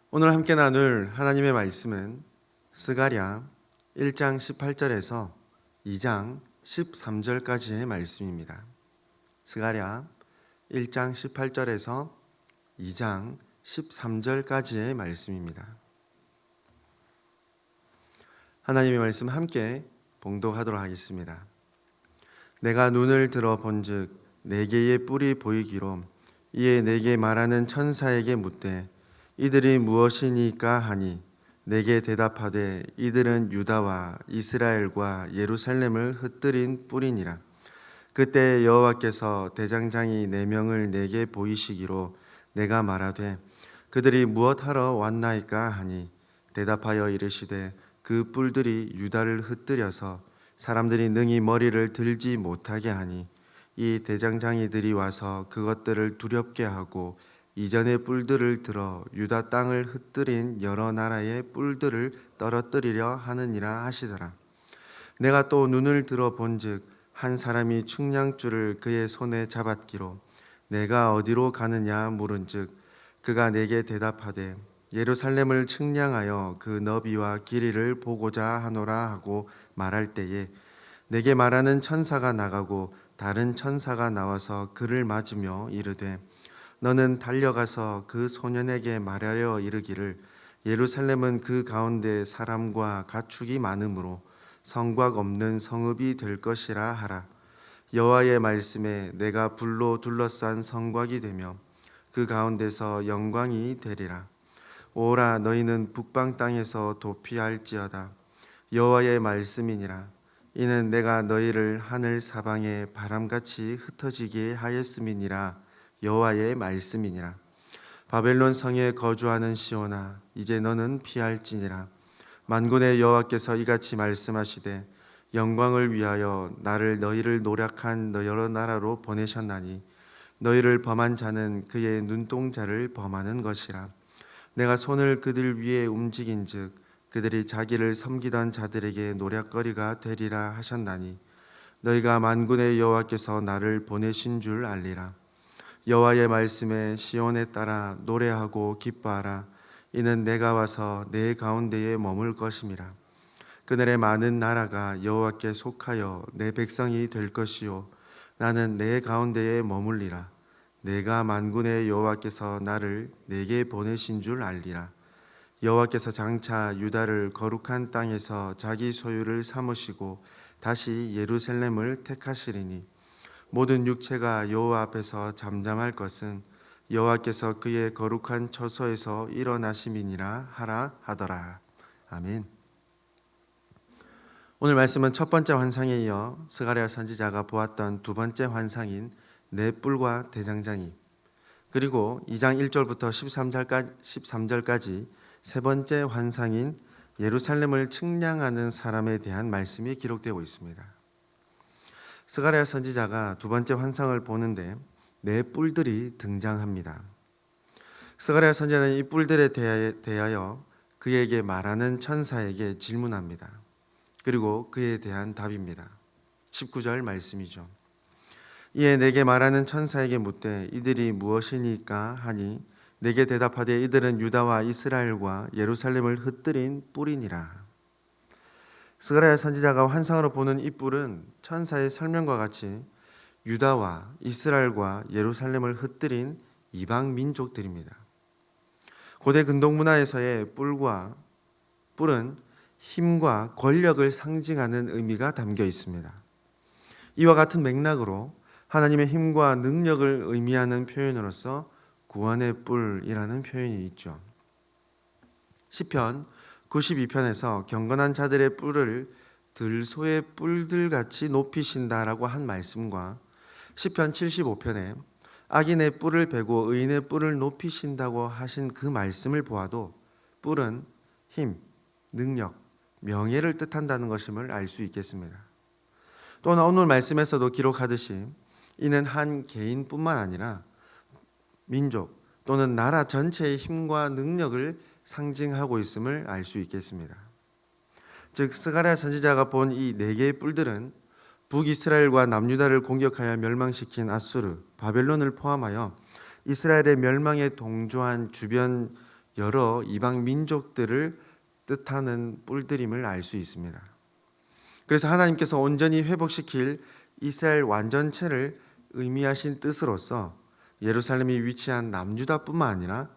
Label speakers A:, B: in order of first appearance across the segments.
A: 오늘 함께 나눌 하나님의 말씀은 스가랴 1장 18절에서 2장 13절까지의 말씀입니다. 스가랴 1장 18절에서 2장 13절까지의 말씀입니다. 하나님의 말씀 함께 봉독하도록 하겠습니다. 내가 눈을 들어 본즉 네 개의 뿔이 보이기로 이에 내게 말하는 천사에게 묻되 이들이 무엇이니까 하니 내게 대답하되 이들은 유다와 이스라엘과 예루살렘을 흩뜨린 뿔이니라. 그때 여호와께서 대장장이 4명을 내게 보이시기로 내가 말하되 그들이 무엇하러 왔나이까 하니 대답하여 이르시되 그 뿔들이 유다를 흩뜨려서 사람들이 능히 머리를 들지 못하게 하니 이 대장장이들이 와서 그것들을 두렵게 하고 이전의 뿔들을 들어 유다 땅을 흩뜨린 여러 나라의 뿔들을 떨어뜨리려 하느니라 하시더라. 내가 또 눈을 들어 본즉 한 사람이 측량줄을 그의 손에 잡았기로 내가 어디로 가느냐 물은즉 그가 내게 대답하되 예루살렘을 측량하여 그 너비와 길이를 보고자 하노라 하고 말할 때에 내게 말하는 천사가 나가고 다른 천사가 나와서 그를 맞으며 이르되 너는 달려가서 그 소년에게 말하려 이르기를 예루살렘은 그 가운데 사람과 가축이 많으므로 성곽 없는 성읍이 될 것이라 하라. 여호와의 말씀에 내가 불로 둘러싼 성곽이 되며 그 가운데서 영광이 되리라. 오라 너희는 북방 땅에서 도피할지어다. 여호와의 말씀이니라. 이는 내가 너희를 하늘 사방에 바람같이 흩어지게 하였음이니라. 여호와의 말씀이니라. 바벨론 성에 거주하는 시온아 이제 너는 피할지니라. 만군의 여호와께서 이같이 말씀하시되 영광을 위하여 나를 너희를 노력한 여러 나라로 보내셨나니 너희를 범한 자는 그의 눈동자를 범하는 것이라. 내가 손을 그들 위에 움직인즉 그들이 자기를 섬기던 자들에게 노략거리가 되리라 하셨나니 너희가 만군의 여호와께서 나를 보내신 줄 알리라. 여호와의 말씀에 시온에 따라 노래하고 기뻐하라. 이는 내가 와서 내 가운데에 머물 것임이라. 그날의 많은 나라가 여호와께 속하여 내 백성이 될 것이요 나는 내 가운데에 머물리라. 내가 만군의 여호와께서 나를 내게 보내신 줄 알리라. 여호와께서 장차 유다를 거룩한 땅에서 자기 소유를 삼으시고 다시 예루살렘을 택하시리니 모든 육체가 여호와 앞에서 잠잠할 것은 여호와께서 그의 거룩한 처소에서 일어나심이니라 하라 하더라. 아멘. 오늘 말씀은 첫 번째 환상에 이어 스가랴 선지자가 보았던 두 번째 환상인 네 뿔과 대장장이, 그리고 2장 1절부터 13절까지 세 번째 환상인 예루살렘을 측량하는 사람에 대한 말씀이 기록되고 있습니다. 스가랴 선지자가 두 번째 환상을 보는데 네 뿔들이 등장합니다. 스가랴 선지자는 이 뿔들에 대하여 그에게 말하는 천사에게 질문합니다. 그리고 그에 대한 답입니다. 19절 말씀이죠. 이에 내게 말하는 천사에게 묻되 이들이 무엇이니까 하니 내게 대답하되 이들은 유다와 이스라엘과 예루살렘을 흩뜨린 뿔이니라. 스가랴 선지자가 환상으로 보는 이 뿔은 천사의 설명과 같이 유다와 이스라엘과 예루살렘을 흩뜨린 이방 민족들입니다. 고대 근동 문화에서의 뿔은 힘과 권력을 상징하는 의미가 담겨 있습니다. 이와 같은 맥락으로 하나님의 힘과 능력을 의미하는 표현으로서 구원의 뿔이라는 표현이 있죠. 시편 92편에서 경건한 자들의 뿔을 들소의 뿔들같이 높이신다라고 한 말씀과 시편 75편에 악인의 뿔을 베고 의인의 뿔을 높이신다고 하신 그 말씀을 보아도 뿔은 힘, 능력, 명예를 뜻한다는 것임을 알 수 있겠습니다. 또한 오늘 말씀에서도 기록하듯이 이는 한 개인뿐만 아니라 민족 또는 나라 전체의 힘과 능력을 상징하고 있음을 알 수 있겠습니다. 즉 스가랴 선지자가 본 이 네 개의 뿔들은 북이스라엘과 남유다를 공격하여 멸망시킨 아수르, 바벨론을 포함하여 이스라엘의 멸망에 동조한 주변 여러 이방 민족들을 뜻하는 뿔들임을 알 수 있습니다. 그래서 하나님께서 온전히 회복시킬 이스라엘 완전체를 의미하신 뜻으로서 예루살렘이 위치한 남유다뿐만 아니라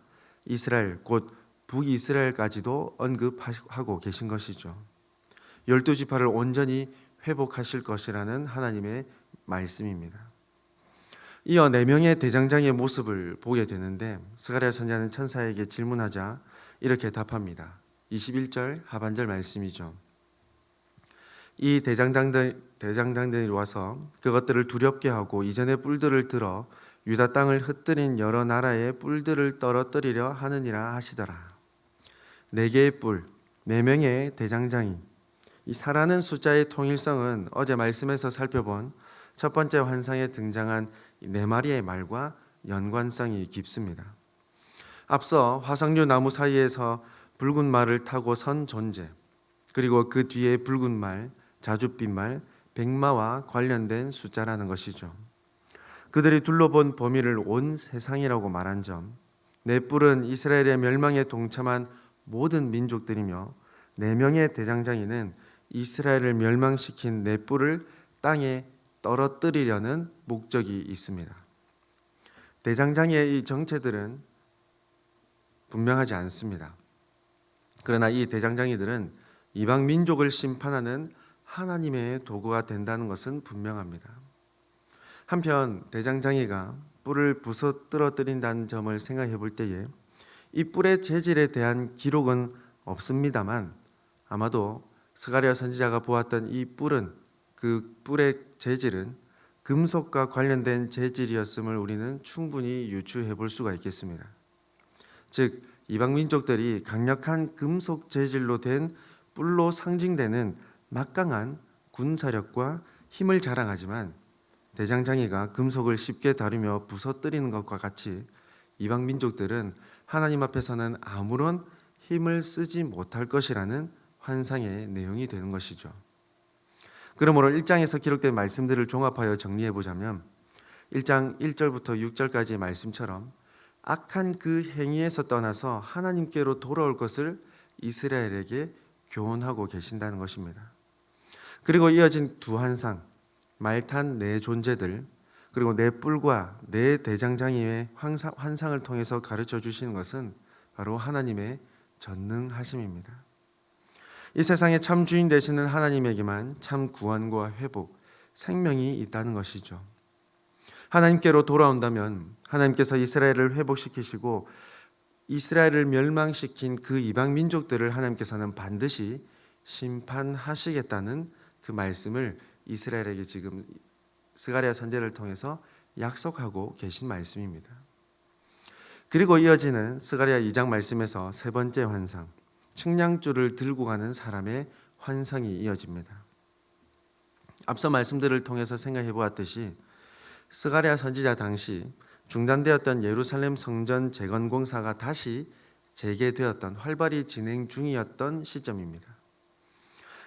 A: 이스라엘 곧 북이스라엘까지도 언급하고 계신 것이죠. 12지파를 온전히 회복하실 것이라는 하나님의 말씀입니다. 이어 4명의 대장장의 모습을 보게 되는데 스가랴 선지자는 천사에게 질문하자 이렇게 답합니다. 21절 하반절 말씀이죠. 이 대장장들이 와서 그것들을 두렵게 하고 이전의 뿔들을 들어 유다 땅을 흩뜨린 여러 나라의 뿔들을 떨어뜨리려 하느니라 하시더라. 4개의 뿔, 4명의 대장장이, 이 4라는 숫자의 통일성은 어제 말씀에서 살펴본 첫 번째 환상에 등장한 4마리의 말과 연관성이 깊습니다. 앞서 화석류 나무 사이에서 붉은 말을 타고 선 존재, 그리고 그 뒤에 붉은 말, 자줏빛 말, 백마와 관련된 숫자라는 것이죠. 그들이 둘러본 범위를 온 세상이라고 말한 점, 4뿔은 이스라엘의 멸망에 동참한 모든 민족들이며 4명의 대장장이는 이스라엘을 멸망시킨 4뿔을 땅에 떨어뜨리려는 목적이 있습니다. 대장장이의 이 정체들은 분명하지 않습니다. 그러나 이 대장장이들은 이방 민족을 심판하는 하나님의 도구가 된다는 것은 분명합니다. 한편 대장장이가 뿔을 부서뜨린다는 점을 생각해 볼 때에 이 뿔의 재질에 대한 기록은 없습니다만 아마도 스가랴 선지자가 보았던 이 뿔은 그 뿔의 재질은 금속과 관련된 재질이었음을 우리는 충분히 유추해 볼 수가 있겠습니다. 즉 이방 민족들이 강력한 금속 재질로 된 뿔로 상징되는 막강한 군사력과 힘을 자랑하지만 대장장이가 금속을 쉽게 다루며 부서뜨리는 것과 같이 이방 민족들은 하나님 앞에서는 아무런 힘을 쓰지 못할 것이라는 환상의 내용이 되는 것이죠. 그러므로 1장에서 기록된 말씀들을 종합하여 정리해 보자면 1장 1절부터 6절까지의 말씀처럼 악한 그 행위에서 떠나서 하나님께로 돌아올 것을 이스라엘에게 교훈하고 계신다는 것입니다. 그리고 이어진 두 환상, 말탄 4존재들, 그리고 4뿔과 4대장장이의 환상을 통해서 가르쳐 주시는 것은 바로 하나님의 전능하심입니다. 이 세상의 참 주인 되시는 하나님에게만 참 구원과 회복, 생명이 있다는 것이죠. 하나님께로 돌아온다면 하나님께서 이스라엘을 회복시키시고 이스라엘을 멸망시킨 그 이방 민족들을 하나님께서는 반드시 심판하시겠다는 그 말씀을 이스라엘에게 지금 스가랴 선지자를 통해서 약속하고 계신 말씀입니다. 그리고 이어지는 스가랴 2장 말씀에서 세 번째 환상, 측량줄을 들고 가는 사람의 환상이 이어집니다. 앞서 말씀들을 통해서 생각해 보았듯이 스가랴 선지자 당시 중단되었던 예루살렘 성전 재건 공사가 다시 재개되었던 활발히 진행 중이었던 시점입니다.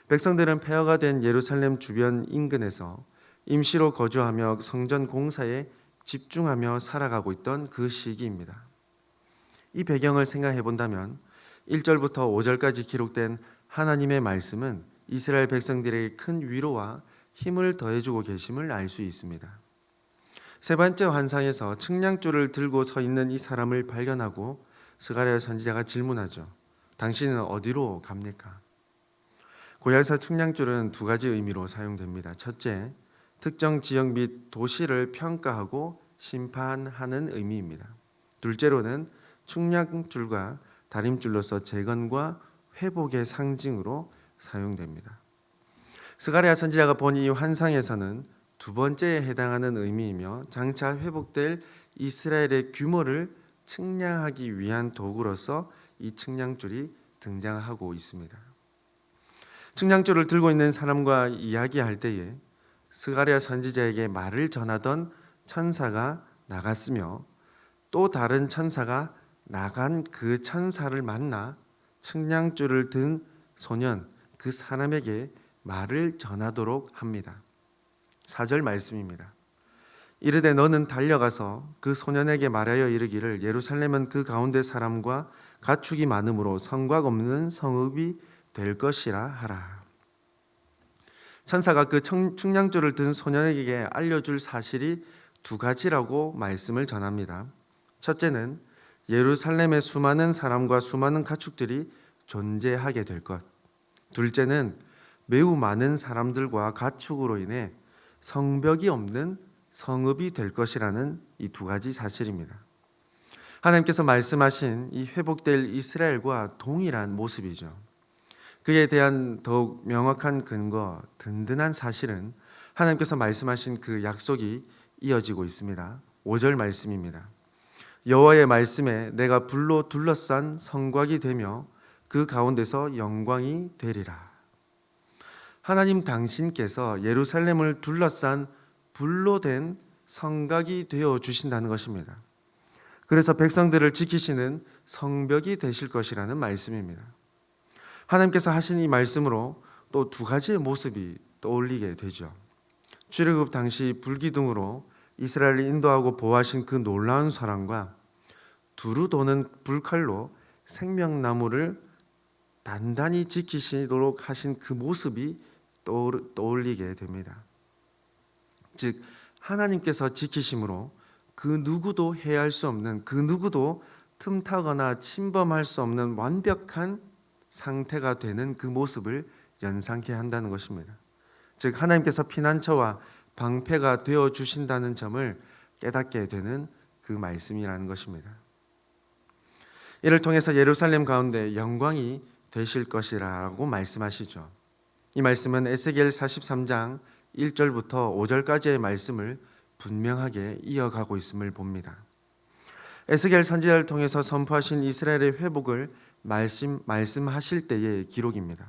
A: 백성들은 폐허가 된 예루살렘 주변 인근에서 임시로 거주하며 성전 공사에 집중하며 살아가고 있던 그 시기입니다. 이 배경을 생각해 본다면 1절부터 5절까지 기록된 하나님의 말씀은 이스라엘 백성들에게 큰 위로와 힘을 더해주고 계심을 알 수 있습니다. 세 번째 환상에서 측량줄을 들고 서 있는 이 사람을 발견하고 스가랴 선지자가 질문하죠. 당신은 어디로 갑니까? 구약에서 측량줄은 두 가지 의미로 사용됩니다. 첫째, 특정 지역 및 도시를 평가하고 심판하는 의미입니다. 둘째로는 측량줄과 다림줄로서 재건과 회복의 상징으로 사용됩니다. 스가랴 선지자가 본 이 환상에서는 두 번째에 해당하는 의미이며 장차 회복될 이스라엘의 규모를 측량하기 위한 도구로서 이 측량줄이 등장하고 있습니다. 측량줄을 들고 있는 사람과 이야기할 때에 스가랴 선지자에게 말을 전하던 천사가 나갔으며 또 다른 천사가 나간 그 천사를 만나 측량줄을 든 소년 그 사람에게 말을 전하도록 합니다. 4절 말씀입니다. 이르되 너는 달려가서 그 소년에게 말하여 이르기를 예루살렘은 그 가운데 사람과 가축이 많으므로 성곽 없는 성읍이 될 것이라 하라. 천사가 그 충량줄을 든 소년에게 알려줄 사실이 두 가지라고 말씀을 전합니다. 첫째는 예루살렘에 수많은 사람과 수많은 가축들이 존재하게 될 것. 둘째는 매우 많은 사람들과 가축으로 인해 성벽이 없는 성읍이 될 것이라는 이 두 가지 사실입니다. 하나님께서 말씀하신 이 회복될 이스라엘과 동일한 모습이죠. 그에 대한 더욱 명확한 근거, 든든한 사실은 하나님께서 말씀하신 그 약속이 이어지고 있습니다. 5절 말씀입니다. 여호와의 말씀에 내가 불로 둘러싼 성곽이 되며 그 가운데서 영광이 되리라. 하나님 당신께서 예루살렘을 둘러싼 불로 된 성곽이 되어 주신다는 것입니다. 그래서 백성들을 지키시는 성벽이 되실 것이라는 말씀입니다. 하나님께서 하신 이 말씀으로 또 두 가지의 모습이 떠올리게 되죠. 출애굽 당시 불기둥으로 이스라엘을 인도하고 보호하신 그 놀라운 사랑과 두루 도는 불칼로 생명나무를 단단히 지키시도록 하신 그 모습이 떠올리게 됩니다. 즉 하나님께서 지키심으로 그 누구도 해할 수 없는, 그 누구도 틈타거나 침범할 수 없는 완벽한 상태가 되는 그 모습을 연상케 한다는 것입니다. 즉 하나님께서 피난처와 방패가 되어 주신다는 점을 깨닫게 되는 그 말씀이라는 것입니다. 이를 통해서 예루살렘 가운데 영광이 되실 것이라고 말씀하시죠. 이 말씀은 에스겔 43장 1절부터 5절까지의 말씀을 분명하게 이어가고 있음을 봅니다. 에스겔 선지자를 통해서 선포하신 이스라엘의 회복을 말씀하실 때의 기록입니다.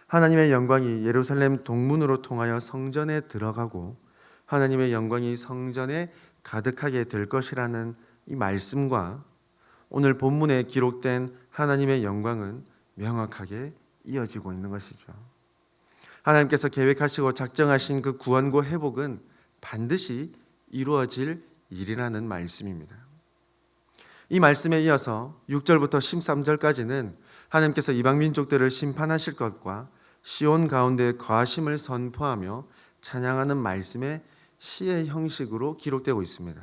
A: 하나님의 영광이 예루살렘 동문으로 통하여 성전에 들어가고 하나님의 영광이 성전에 가득하게 될 것이라는 이 말씀과 오늘 본문에 기록된 하나님의 영광은 명확하게 이어지고 있는 것이죠. 하나님께서 계획하시고 작정하신 그 구원과 회복은 반드시 이루어질 일이라는 말씀입니다. 이 말씀에 이어서 6절부터 13절까지는 하나님께서 이방 민족들을 심판하실 것과 시온 가운데 거하심을 선포하며 찬양하는 말씀의 시의 형식으로 기록되고 있습니다.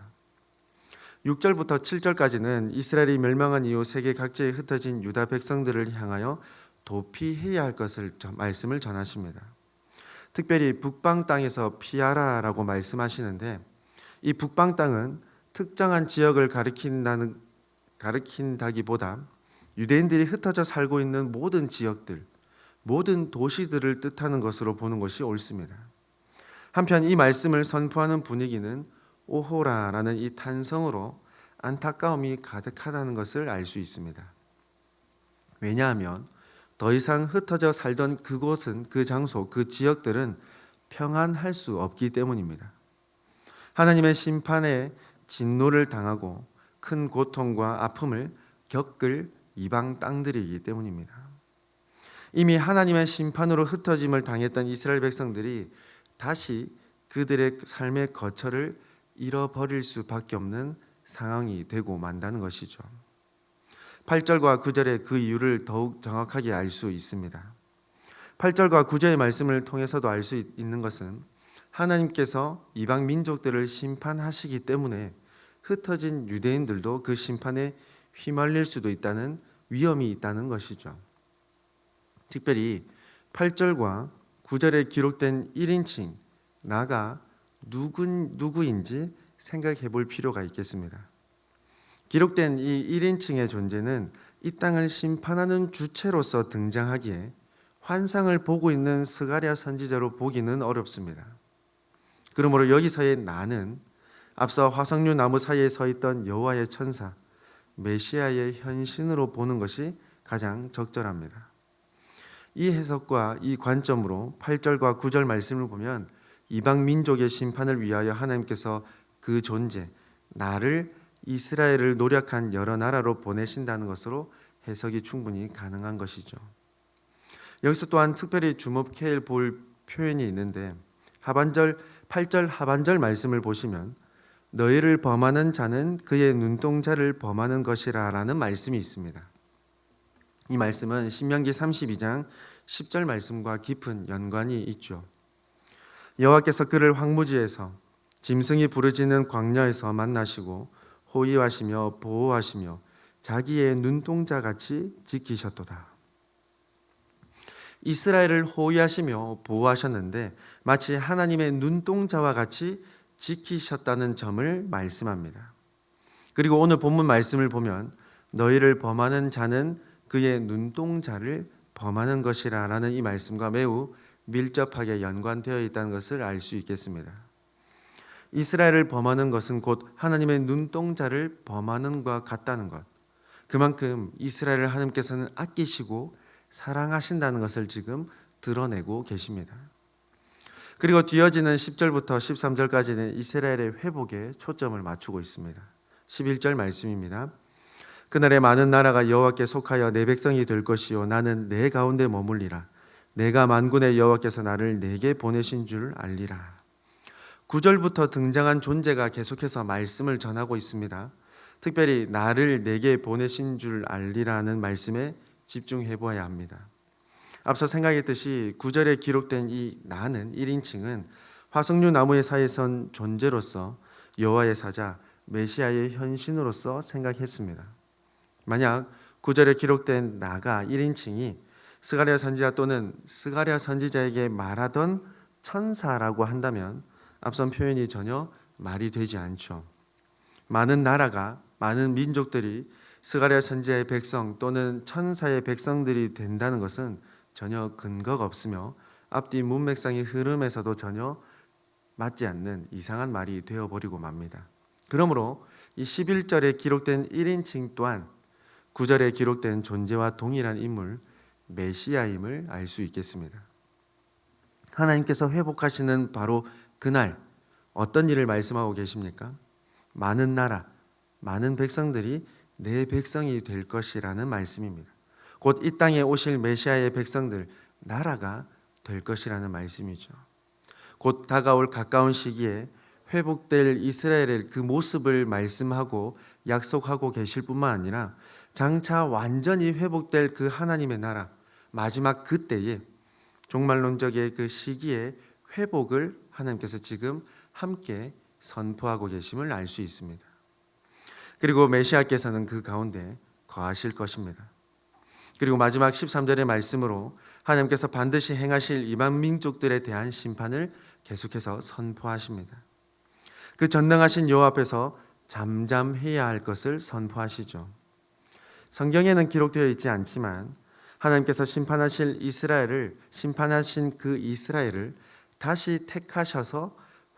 A: 6절부터 7절까지는 이스라엘이 멸망한 이후 세계 각지에 흩어진 유다 백성들을 향하여 도피해야 할 것을 말씀을 전하십니다. 특별히 북방 땅에서 피하라라고 말씀하시는데 이 북방 땅은 특정한 지역을 가리킨다기보다 유대인들이 흩어져 살고 있는 모든 지역들, 모든 도시들을 뜻하는 것으로 보는 것이 옳습니다. 한편 이 말씀을 선포하는 분위기는 오호라라는 이 탄성으로 안타까움이 가득하다는 것을 알 수 있습니다. 왜냐하면 더 이상 흩어져 살던 그곳은, 그 장소, 그 지역들은 평안할 수 없기 때문입니다. 하나님의 심판에 진노를 당하고 큰 고통과 아픔을 겪을 이방 땅들이기 때문입니다. 이미 하나님의 심판으로 흩어짐을 당했던 이스라엘 백성들이 다시 그들의 삶의 거처를 잃어버릴 수밖에 없는 상황이 되고 만다는 것이죠. 8절과 9절의 그 이유를 더욱 정확하게 알 수 있습니다. 8절과 9절의 말씀을 통해서도 알 수 있는 것은 하나님께서 이방 민족들을 심판하시기 때문에 흩어진 유대인들도 그 심판에 휘말릴 수도 있다는 위험이 있다는 것이죠. 특별히 8절과 9절에 기록된 1인칭 나가 누구인지 생각해 볼 필요가 있겠습니다. 기록된 이 1인칭의 존재는 이 땅을 심판하는 주체로서 등장하기에 환상을 보고 있는 스가랴 선지자로 보기는 어렵습니다. 그러므로 여기서의 나는 앞서 화석류 나무 사이에 서 있던 여호와의 천사 메시아의 현신으로 보는 것이 가장 적절합니다. 이 해석과 이 관점으로 8절과 9절 말씀을 보면 이방 민족의 심판을 위하여 하나님께서 그 존재, 나를 이스라엘을 노력한 여러 나라로 보내신다는 것으로 해석이 충분히 가능한 것이죠. 여기서 또한 특별히 주목해 볼 표현이 있는데 8절 하반절 말씀을 보시면 너희를 범하는 자는 그의 눈동자를 범하는 것이라 라는 말씀이 있습니다. 이 말씀은 신명기 32장 10절 말씀과 깊은 연관이 있죠. 여호와께서 그를 황무지에서 짐승이 부르짖는 광야에서 만나시고 호위하시며 보호하시며 자기의 눈동자같이 지키셨도다. 이스라엘을 호위하시며 보호하셨는데 마치 하나님의 눈동자와 같이 지키셨다는 점을 말씀합니다. 그리고 오늘 본문 말씀을 보면 너희를 범하는 자는 그의 눈동자를 범하는 것이라 라는 이 말씀과 매우 밀접하게 연관되어 있다는 것을 알 수 있겠습니다. 이스라엘을 범하는 것은 곧 하나님의 눈동자를 범하는 것과 같다는 것, 그만큼 이스라엘을 하나님께서는 아끼시고 사랑하신다는 것을 지금 드러내고 계십니다. 그리고 뒤어지는 10절부터 13절까지는 이스라엘의 회복에 초점을 맞추고 있습니다. 11절 말씀입니다. 그날에 많은 나라가 여호와께 속하여 내 백성이 될 것이요 나는 내 가운데 머물리라. 내가 만군의 여호와께서 나를 내게 보내신 줄 알리라. 9절부터 등장한 존재가 계속해서 말씀을 전하고 있습니다. 특별히 나를 내게 보내신 줄 알리라는 말씀에 집중해 보아야 합니다. 앞서 생각했듯이 9절에 기록된 이 나는 1인칭은 화석류 나무의 사이에 선 존재로서 여호와의 사자 메시아의 현신으로서 생각했습니다. 만약 9절에 기록된 나가 1인칭이 스가랴 선지자 또는 스가랴 선지자에게 말하던 천사라고 한다면 앞선 표현이 전혀 말이 되지 않죠. 많은 나라가, 많은 민족들이 스가랴 선지자의 백성 또는 천사의 백성들이 된다는 것은 전혀 근거가 없으며 앞뒤 문맥상의 흐름에서도 전혀 맞지 않는 이상한 말이 되어버리고 맙니다. 그러므로 이 11절에 기록된 1인칭 또한 9절에 기록된 존재와 동일한 인물 메시아임을 알 수 있겠습니다. 하나님께서 회복하시는 바로 그날 어떤 일을 말씀하고 계십니까? 많은 나라, 많은 백성들이 내 백성이 될 것이라는 말씀입니다. 곧 이 땅에 오실 메시아의 백성들, 나라가 될 것이라는 말씀이죠. 곧 다가올 가까운 시기에 회복될 이스라엘의 그 모습을 말씀하고 약속하고 계실 뿐만 아니라 장차 완전히 회복될 그 하나님의 나라, 마지막 그때에 종말론적의 그 시기에 회복을 하나님께서 지금 함께 선포하고 계심을 알 수 있습니다. 그리고 메시아께서는 그 가운데 거하실 것입니다. 그리고 마지막 13절의 말씀으로 하나님께서 반드시 행하실 이방 민족들에 대한 심판을 계속해서 선포하십니다. 그 전능하신 여호와 앞에서 잠잠해야 할 것을 선포하시죠. 성경에는 기록되어 있지 않지만 하나님께서 심판하신 그 이스라엘을 다시 택하셔서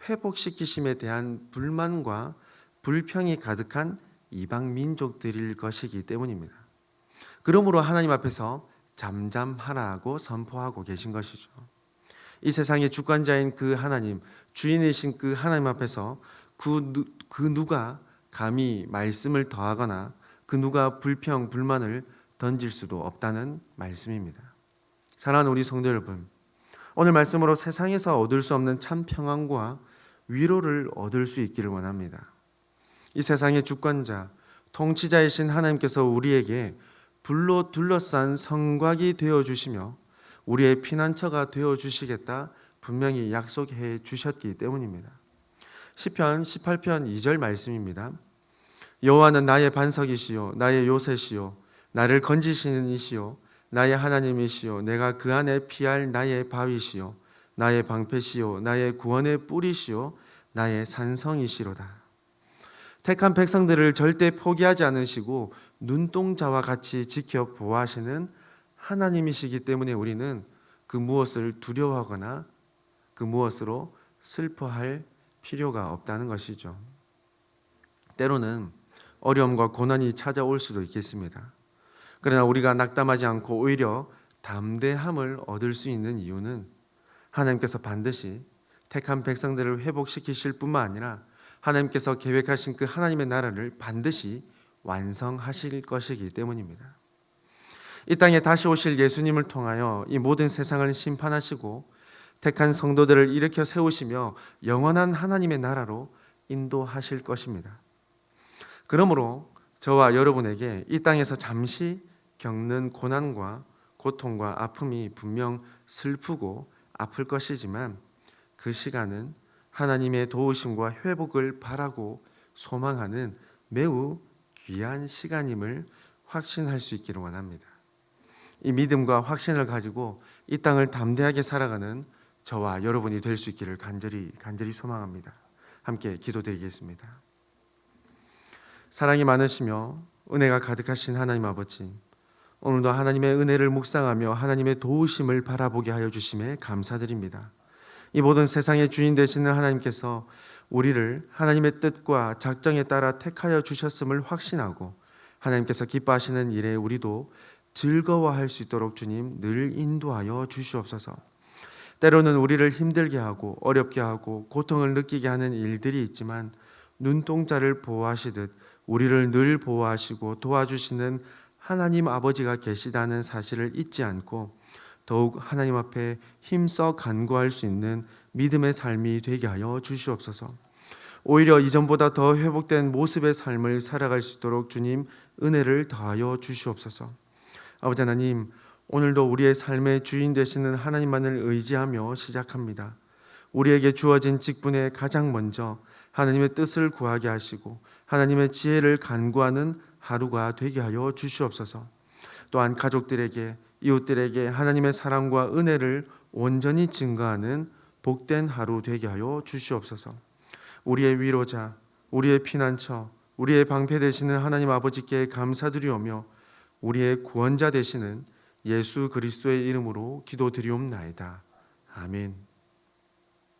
A: 회복시키심에 대한 불만과 불평이 가득한 이방 민족들일 것이기 때문입니다. 그러므로 하나님 앞에서 잠잠하라고 선포하고 계신 것이죠. 이 세상의 주권자인 그 하나님, 주인이신 그 하나님 앞에서 그 누가 감히 말씀을 더하거나 그 누가 불평, 불만을 던질 수도 없다는 말씀입니다. 사랑하는 우리 성도 여러분, 오늘 말씀으로 세상에서 얻을 수 없는 참 평안과 위로를 얻을 수 있기를 원합니다. 이 세상의 주권자, 통치자이신 하나님께서 우리에게 불로 둘러싼 성곽이 되어주시며 우리의 피난처가 되어주시겠다 분명히 약속해 주셨기 때문입니다. 시편 18편 2절 말씀입니다. 여호와는 나의 반석이시요 나의 요새시요 나를 건지시는 이시요 나의 하나님이시요 내가 그 안에 피할 나의 바위시요 나의 방패시요 나의 구원의 뿌리시요 나의 산성이시로다. 택한 백성들을 절대 포기하지 않으시고 눈동자와 같이 지켜 보호하시는 하나님이시기 때문에 우리는 그 무엇을 두려워하거나 그 무엇으로 슬퍼할 필요가 없다는 것이죠. 때로는 어려움과 고난이 찾아올 수도 있겠습니다. 그러나 우리가 낙담하지 않고 오히려 담대함을 얻을 수 있는 이유는 하나님께서 반드시 택한 백성들을 회복시키실 뿐만 아니라 하나님께서 계획하신 그 하나님의 나라를 반드시 완성하실 것이기 때문입니다. 이 땅에 다시 오실 예수님을 통하여 이 모든 세상을 심판하시고 택한 성도들을 일으켜 세우시며 영원한 하나님의 나라로 인도하실 것입니다. 그러므로 저와 여러분에게 이 땅에서 잠시 겪는 고난과 고통과 아픔이 분명 슬프고 아플 것이지만 그 시간은 하나님의 도우심과 회복을 바라고 소망하는 매우 귀한 시간임을 확신할 수 있기를 원합니다. 이 믿음과 확신을 가지고 이 땅을 담대하게 살아가는 저와 여러분이 될 수 있기를 간절히 소망합니다. 함께 기도드리겠습니다. 사랑이 많으시며 은혜가 가득하신 하나님 아버지, 오늘도 하나님의 은혜를 묵상하며 하나님의 도우심을 바라보게 하여 주심에 감사드립니다. 이 모든 세상의 주인 되시는 하나님께서 우리를 하나님의 뜻과 작정에 따라 택하여 주셨음을 확신하고 하나님께서 기뻐하시는 일에 우리도 즐거워할 수 있도록 주님 늘 인도하여 주시옵소서. 때로는 우리를 힘들게 하고 어렵게 하고 고통을 느끼게 하는 일들이 있지만 눈동자를 보호하시듯 우리를 늘 보호하시고 도와주시는 하나님 아버지가 계시다는 사실을 잊지 않고 더욱 하나님 앞에 힘써 간구할 수 있는 믿음의 삶이 되게 하여 주시옵소서. 오히려 이전보다 더 회복된 모습의 삶을 살아갈 수 있도록 주님 은혜를 더하여 주시옵소서. 아버지 하나님, 오늘도 우리의 삶의 주인 되시는 하나님만을 의지하며 시작합니다. 우리에게 주어진 직분에 가장 먼저 하나님의 뜻을 구하게 하시고 하나님의 지혜를 간구하는 하루가 되게 하여 주시옵소서. 또한 가족들에게, 이웃들에게 하나님의 사랑과 은혜를 온전히 증거하는 복된 하루 되게 하여 주시옵소서. 우리의 위로자, 우리의 피난처, 우리의 방패 되시는 하나님 아버지께 감사드리오며 우리의 구원자 되시는 예수 그리스도의 이름으로 기도드리옵나이다. 아멘.